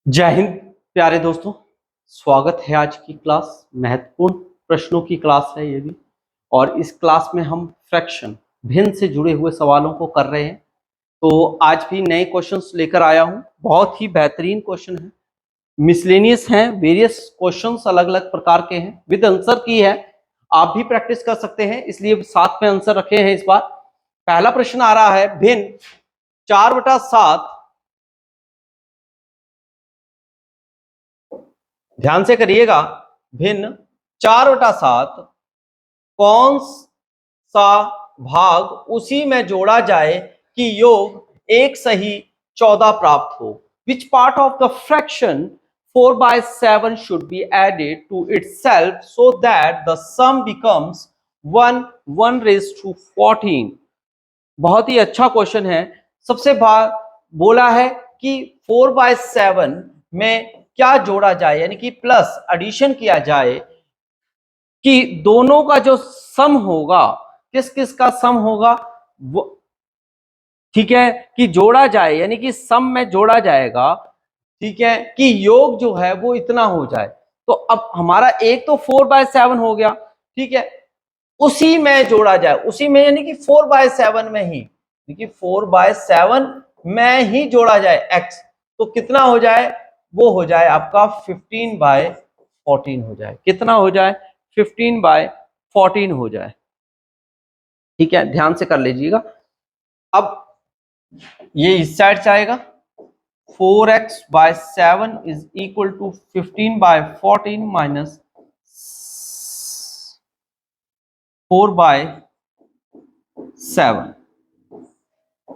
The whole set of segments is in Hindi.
जय हिंद प्यारे दोस्तों, स्वागत है आज की क्लास। महत्वपूर्ण प्रश्नों की क्लास है ये भी। और इस क्लास में हम फ्रैक्शन भिन्न से जुड़े हुए सवालों को कर रहे हैं। तो आज भी नए क्वेश्चंस लेकर आया हूं। बहुत ही बेहतरीन क्वेश्चन है, मिसलेनियस हैं, वेरियस क्वेश्चंस अलग अलग प्रकार के हैं, विद आंसर की है। आप भी प्रैक्टिस कर सकते हैं, इसलिए साथ में आंसर रखे हैं इस बार। पहला प्रश्न आ रहा है, भिन्न 4/7, ध्यान से करिएगा, भिन्न 4/7 कौन सा भाग उसी में जोड़ा जाए कि योग एक सही 14 प्राप्त हो। Which part of the fraction 4/7 should be added to itself so that the sum becomes 1/14? बहुत ही अच्छा क्वेश्चन है। सबसे भाग बोला है कि 4/7 में क्या जोड़ा जाए, यानी कि प्लस एडिशन किया जाए कि दोनों का जो सम होगा, किस किस का सम होगा वो, ठीक है, कि जोड़ा जाए, यानी कि सम में जोड़ा जाएगा, ठीक है, कि योग जो है वो इतना हो जाए। तो अब हमारा एक तो 4/7 हो गया, ठीक है, उसी में जोड़ा जाए, उसी में यानी कि 4/7 में ही, यानी कि 4/7 में ही जोड़ा जाए x। तो कितना हो जाए, वो हो जाए आपका 15/14 हो जाए। कितना हो जाए, 15/14 हो जाए। ठीक है, ध्यान से कर लीजिएगा। अब ये इस साइड से आएगा, 4x/7 is equal to 15/14 minus 4/7।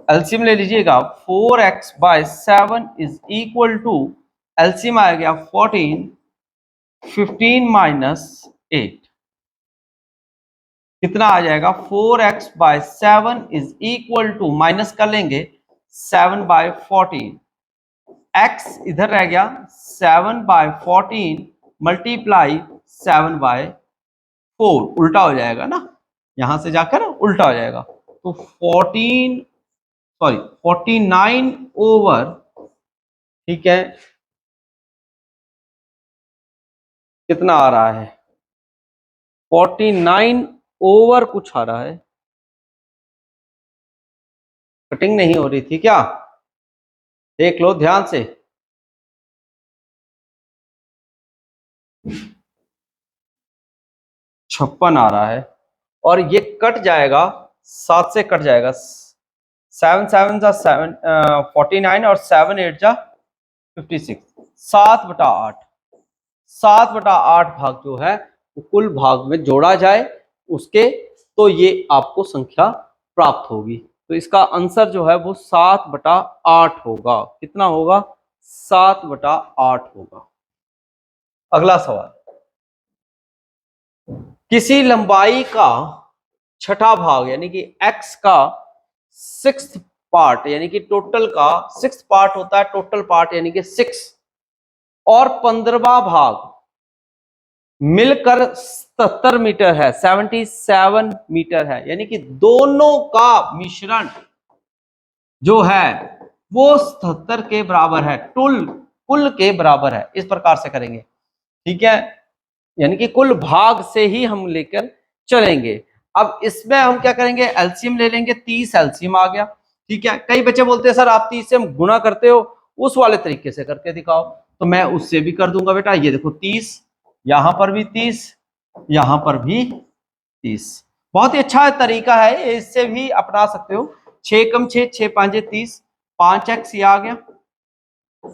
LCM ले लीजिएगा, 4x/7 is equal to, LCM आ गया 14, 15 माइनस 8, कितना आ जाएगा, 4x/7 is equal to, minus कर लेंगे 7/14, x इधर रह गया, 7/14 मल्टीप्लाई 7/4, उल्टा हो जाएगा ना, यहां से जाकर उल्टा हो जाएगा। तो 49 ओवर, ठीक है, कितना आ रहा है, 49 ओवर कुछ आ रहा है। कटिंग नहीं हो रही थी क्या, देख लो ध्यान से। 56 आ रहा है, और ये कट जाएगा, 7 से कट जाएगा, 7 जा 7, 49 और 7 8 जा 56, 7/8, 7/8 भाग जो है वो कुल भाग में जोड़ा जाए उसके, तो ये आपको संख्या प्राप्त होगी। तो इसका आंसर जो है वो 7/8 होगा। कितना होगा, 7/8 होगा। अगला सवाल, किसी लंबाई का छठा भाग, यानी कि x का 6th पार्ट, यानी कि टोटल का 6th पार्ट होता है, टोटल पार्ट यानी कि 6, और 15वां भाग मिलकर 77 मीटर है, 77 मीटर है, यानी कि दोनों का मिश्रण जो है वो 77 के बराबर है, कुल के बराबर है। इस प्रकार से करेंगे, ठीक है, यानी कि कुल भाग से ही हम लेकर चलेंगे। अब इसमें हम क्या करेंगे, एलसीएम ले लेंगे, 30 एलसीएम आ गया, ठीक है। कई बच्चे बोलते हैं सर आप 30 से हम गुणा करते हो, उस वाले तरीके से करके दिखाओ, तो मैं उससे भी कर दूंगा बेटा। ये देखो 30, यहां पर भी 30, यहां पर भी 30, बहुत ही अच्छा तरीका है, इससे भी अपना सकते हो। 6 कम 6, 6 5 30, 5x ये आ गया,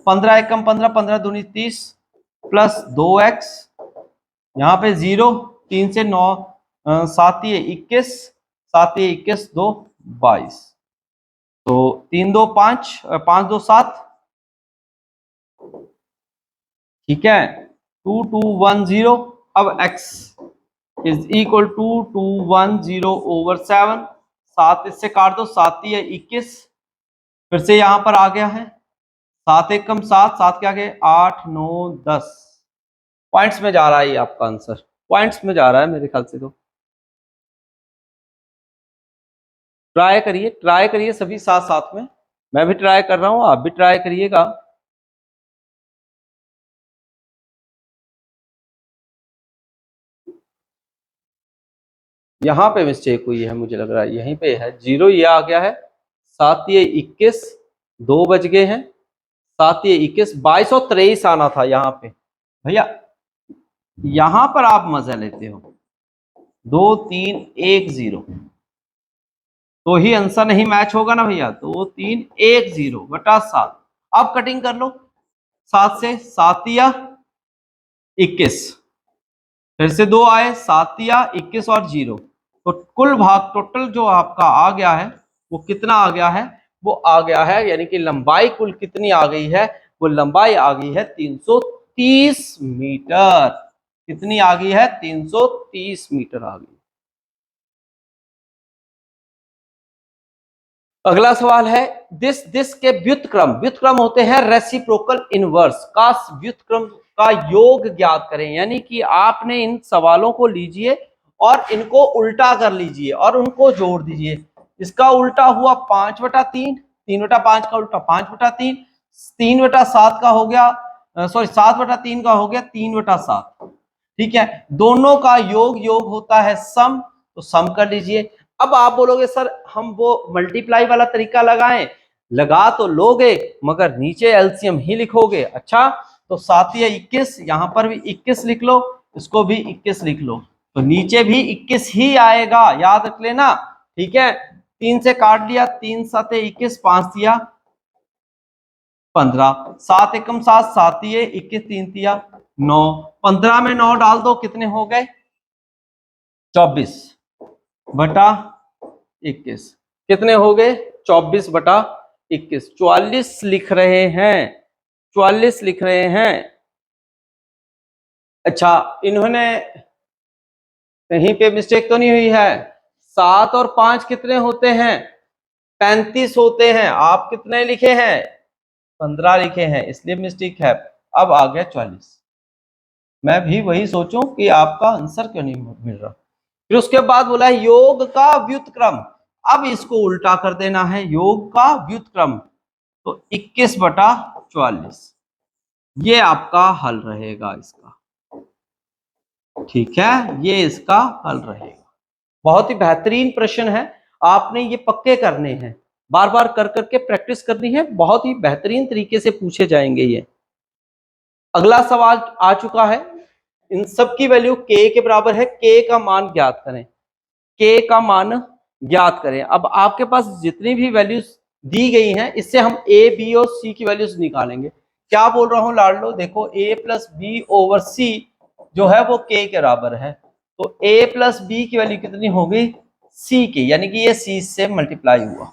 15 1 कम 15, 15 दूनी 30, प्लस 2x, यहाँ पे 0, 3 से 9, 7 21, 7 21 2 22, तो 3 2 5, 5 2 7, ठीक है, 2 2 1 0। अब x is equal to 2 1 0 over 7, 7 इससे काट दो, 7 21, फिर से यहां पर आ गया है, 7 1 कम 7, 7 के आगे 8 9 10, पॉइंट्स में जा रहा है ये आपका आंसर, पॉइंट्स में जा रहा है मेरे ख्याल से। तो ट्राई करिए सभी साथ साथ में, मैं भी ट्राई कर रहा हूं, आप भी ट्राई करिएगा। यहाँ पे मिस्टेक हुई है, मुझे लग रहा है यहीं पे है, 0 ये आ गया है, 7 ये 21, 2 बज गए हैं, 7 ये 21, 2223 आना था यहाँ पे भैया। यहाँ पर आप मजा लेते हो 2 3 1 0, तो ही आंसर नहीं मैच होगा ना भैया। 2 3 1 0 बटा 7। अब कटिंग कर लो 7 से, 7 या 21, फिर से 2 आए, 7 या 21 और 0, तो कुल भाग टोटल जो आपका आ गया है वो कितना आ गया है, वो आ गया है, यानी कि लंबाई कुल कितनी आ गई है, वो लंबाई आ गई है 330 मीटर। कितनी आ गई है, 330 मीटर आ गई। अगला सवाल है, दिस के व्युत्क्रम, व्युत्क्रम होते हैं रेसिप्रोकल इनवर्स का, व्युत्क्रम का योग ज्ञात करें। यानी कि आपने इन सवालों को लीजिए और इनको उल्टा कर लीजिए और उनको जोड़ दीजिए। इसका उल्टा हुआ 5/3, 3/5 का उल्टा 5/3, 3/7 का हो गया, सॉरी 7/3 का हो गया 3/7। ठीक है, दोनों का योग होता है सम, तो सम कर लीजिए। अब आप बोलोगे सर हम वो मल्टीप्लाई वाला तरीका लगाएं, लगा तो लोगे मगर नीचे एलसीएम ही लिखोगे। अच्छा, तो 7 या 21, यहां पर भी 21 लिख लो, इसको भी 21 लिख लो, तो नीचे भी 21 ही आएगा, याद रख लेना। ठीक है, 3 से काट लिया, 3 7 21, 5 दिया 15, 7 एकम 7, 7 दिए 21, 3 दिया 9, 15 में 9 डाल दो, कितने हो गए 24/21। कितने हो गए 24/21, 44 लिख रहे हैं, 44 लिख रहे हैं। अच्छा, इन्होंने कहीं पे मिस्टेक तो नहीं हुई है, 7 और 5 कितने होते हैं 35 होते हैं, आप कितने लिखे हैं 15 लिखे हैं, इसलिए मिस्टेक है। अब आ गया 44। मैं भी वही सोचूं कि आपका आंसर क्यों नहीं मिल रहा। फिर उसके बाद बोला है योग का व्युत्क्रम, अब इसको उल्टा कर देना है, योग का व्युत्क्रम, तो 21/44 ये आपका हल रहेगा इसका। ठीक है, ये इसका हल रहेगा। बहुत ही बेहतरीन प्रश्न है, आपने ये पक्के करने हैं, बार बार कर करके प्रैक्टिस करनी है, बहुत ही बेहतरीन तरीके से पूछे जाएंगे ये। अगला सवाल आ चुका है, इन सब की वैल्यू k के बराबर है, k का मान ज्ञात करें, k का मान ज्ञात करें। अब आपके पास जितनी भी वैल्यूज दी गई हैं, इससे हम a b और c की वैल्यूज निकालेंगे। क्या बोल रहा हूं लाडलो, देखो a plus B over c जो है वो k के बराबर है, तो a प्लस बी की वैल्यू कितनी होगी c की, यानी कि ये c से मल्टीप्लाई हुआ।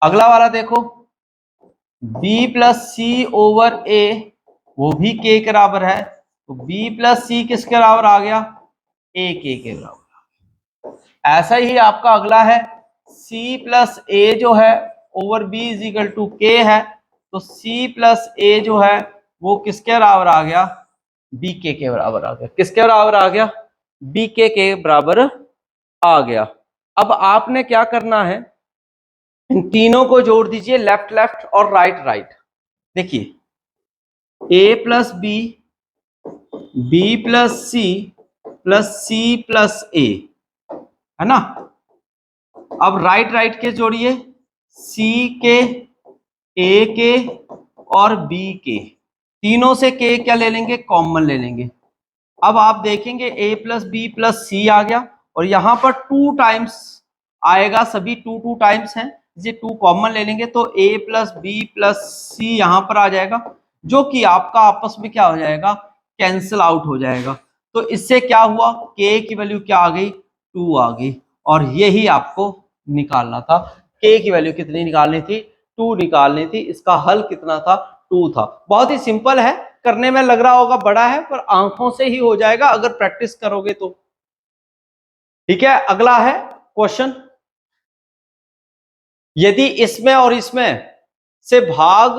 अगला वाला देखो, b plus C over a, वो भी k के बराबर है, तो b प्लस सी किसके बराबर आ गया, a के बराबर। ऐसा ही आपका अगला है, c प्लस a जो है over b is equal to k है, तो c प्लस a जो है वो किसके बराबर आ गया, bk के बराबर आ गया। किसके बराबर आ गया, bk के बराबर आ गया। अब आपने क्या करना है, इन तीनों को जोड़ दीजिए, लेफ्ट लेफ्ट और राइट राइट। देखिए a plus B, b plus C plus C plus A, है ना। अब राइट राइट के जोड़िए, c के, a के और b के, तीनों से k क्या ले लेंगे, कॉमन ले लेंगे। अब आप देखेंगे a प्लस बी प्लस सी आ गया, और यहां पर 2 टाइम्स आएगा, सभी 2 टाइम्स हैं, इसे 2 कॉमन ले लेंगे, तो a प्लस बी प्लस सी यहां पर आ जाएगा, जो कि आपका आपस में क्या हो जाएगा, कैंसिल आउट हो जाएगा। तो इससे क्या हुआ, k की वैल्यू क्या आ गई, 2 आ गई, और यही आपको निकालना था। k की वैल्यू कितनी निकालनी थी, 2 निकालनी थी। इसका हल कितना था, 2 था। बहुत ही सिंपल है, करने में लग रहा होगा बड़ा है, पर आंखों से ही हो जाएगा अगर प्रैक्टिस करोगे तो। ठीक है, अगला है क्वेश्चन, यदि इसमें और इसमें से भाग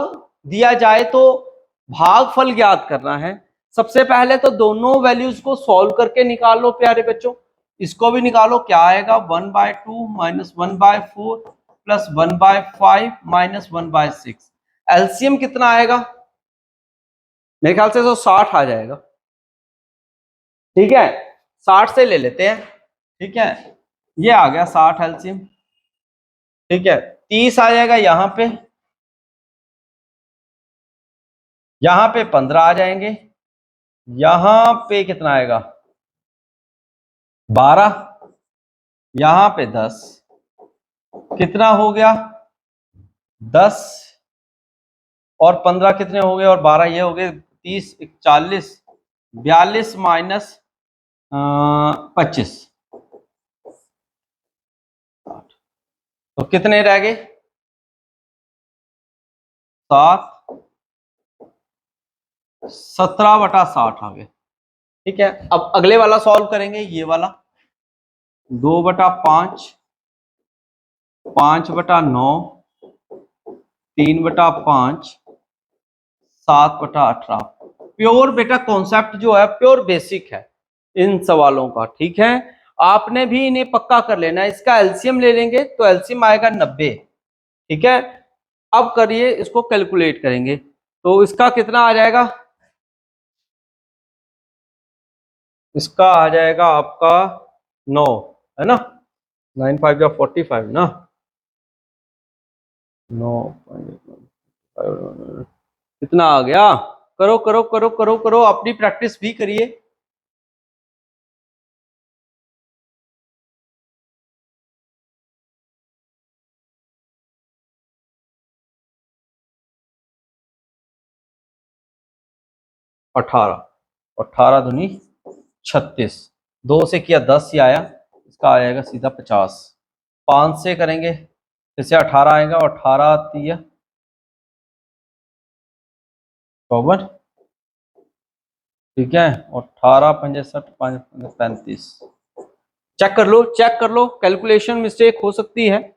दिया जाए तो भागफल ज्ञात करना है। सबसे पहले तो दोनों वैल्यूज को सॉल्व करके निकाल लो प्यारे बच्चों, इसको भी निकालो, क्या आएगा 1/2 माइनस 1/4 प्लस 1/5 माइनस 1/6। एलसीएम कितना आएगा, मेरे ख्याल से तो 60 आ जाएगा। ठीक है, 60 से ले लेते हैं, ठीक है, ये आ गया 60 एलसीएम। ठीक है, 30 आ जाएगा यहाँ पे, यहाँ पे 15 आ जाएंगे, यहाँ पे कितना आएगा 12, यहाँ पे 10, कितना हो गया 10 और 15 कितने हो गए और 12 ये हो गए 30, 40, 42 माइनस 25, तो कितने रह गए 7, 17/60 आ गए। ठीक है, अब अगले वाला सॉल्व करेंगे, ये वाला 2/5, 5/9, 3/5, 7/18। प्योर बेटा कॉन्सेप्ट जो है प्योर बेसिक है इन सवालों का। ठीक है, आपने भी इन्हें पक्का कर लेना है। इसका एलसीएम ले लेंगे तो एलसीएम आएगा 90। ठीक है, अब करिए इसको कैलकुलेट करेंगे तो इसका कितना आ जाएगा, इसका आ जाएगा आपका 9, है ना, 9 5 या 45 ना, 9 कितना आ गया, करो करो करो करो करो, अपनी प्रैक्टिस भी करिए। अठारह 18 दूनी 36, 2 से किया 10 ही आया, इसका आ जाएगा सीधा 50। 5 से करेंगे फिर से 18 आएगा, और 18 आती है 54। ठीक है, 18 65 35। चेक कर लो, चेक कर लो, कैलकुलेशन मिस्टेक हो सकती है।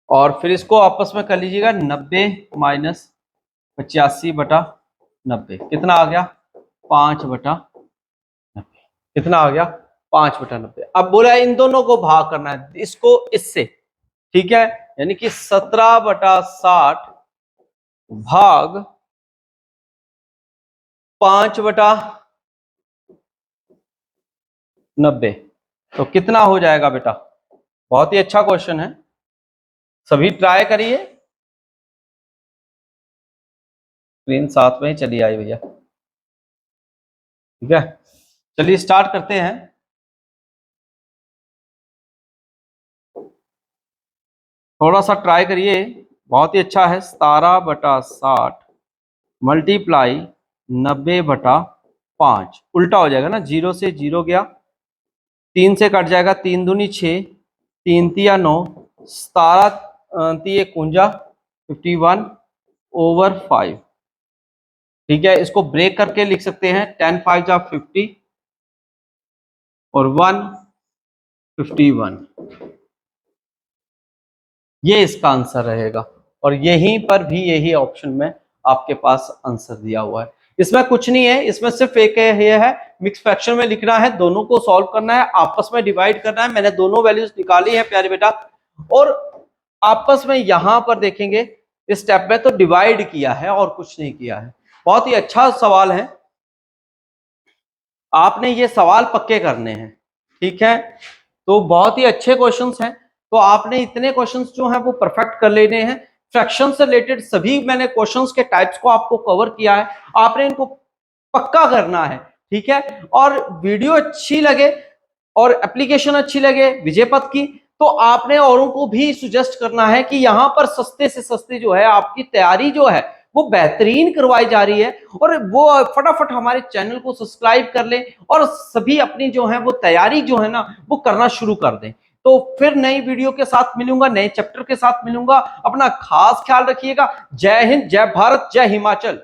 और फिर इसको आपस में कर लीजिएगा, 90 माइनस 85/90 कितना आ गया 5/90, कितना आ गया 5/90। अब बोला इन दोनों को भाग करना है, इसको इससे। ठीक है, यानी कि 17/60 भाग 5/90, तो कितना हो जाएगा बेटा। बहुत ही अच्छा क्वेश्चन है, सभी ट्राई करिए। स्क्रीन साथ में ही चली आई भैया। ठीक है, चलिए स्टार्ट करते हैं। थोड़ा सा ट्राई करिए, बहुत ही अच्छा है। 17/60 मल्टीप्लाई 90/5, उल्टा हो जाएगा ना, 0 से 0 गया, 3 से कट जाएगा, 3 दूनी 6, 3 तिया 9, 17 तिये 51, 51/5। ठीक है, इसको ब्रेक करके लिख सकते हैं, 10 5 जा 50 और 1 51, ये इसका आंसर रहेगा। और यहीं पर भी यही ऑप्शन में आपके पास आंसर दिया हुआ है। इसमें कुछ नहीं है, इसमें सिर्फ एक ये है, मिक्स फ्रैक्शन में लिखना है, दोनों को सॉल्व करना है, आपस में डिवाइड करना है। मैंने दोनों वैल्यूज निकाली है प्यारे बेटा, और आपस में यहां पर देखेंगे इस स्टेप में तो डिवाइड किया है और कुछ नहीं किया है। बहुत ही अच्छा सवाल है, आपने ये सवाल पक्के करने हैं। ठीक है, तो बहुत ही अच्छे क्वेश्चंस हैं, तो आपने इतने क्वेश्चंस जो हैं वो परफेक्ट कर लेने हैं। फ्रैक्शन से रिलेटेड सभी मैंने क्वेश्चंस के टाइप्स को आपको कवर किया है, आपने इनको पक्का करना है। ठीक है, और वीडियो अच्छी लगे और एप्लीकेशन अच्छी लगे विजयपथ की, तो आपने औरों को भी सुजेस्ट करना है कि यहाँ पर सस्ते से सस्ते जो है आपकी तैयारी जो है वो बेहतरीन करवाई जा रही है। और वो फटाफट हमारे चैनल को सब्सक्राइब कर लें और सभी अपनी जो है वो तैयारी जो है ना वो करना शुरू कर दें। तो फिर नई वीडियो के साथ मिलूंगा, नए चैप्टर के साथ मिलूंगा। अपना खास ख्याल रखिएगा। जय हिंद, जय भारत, जय हिमाचल।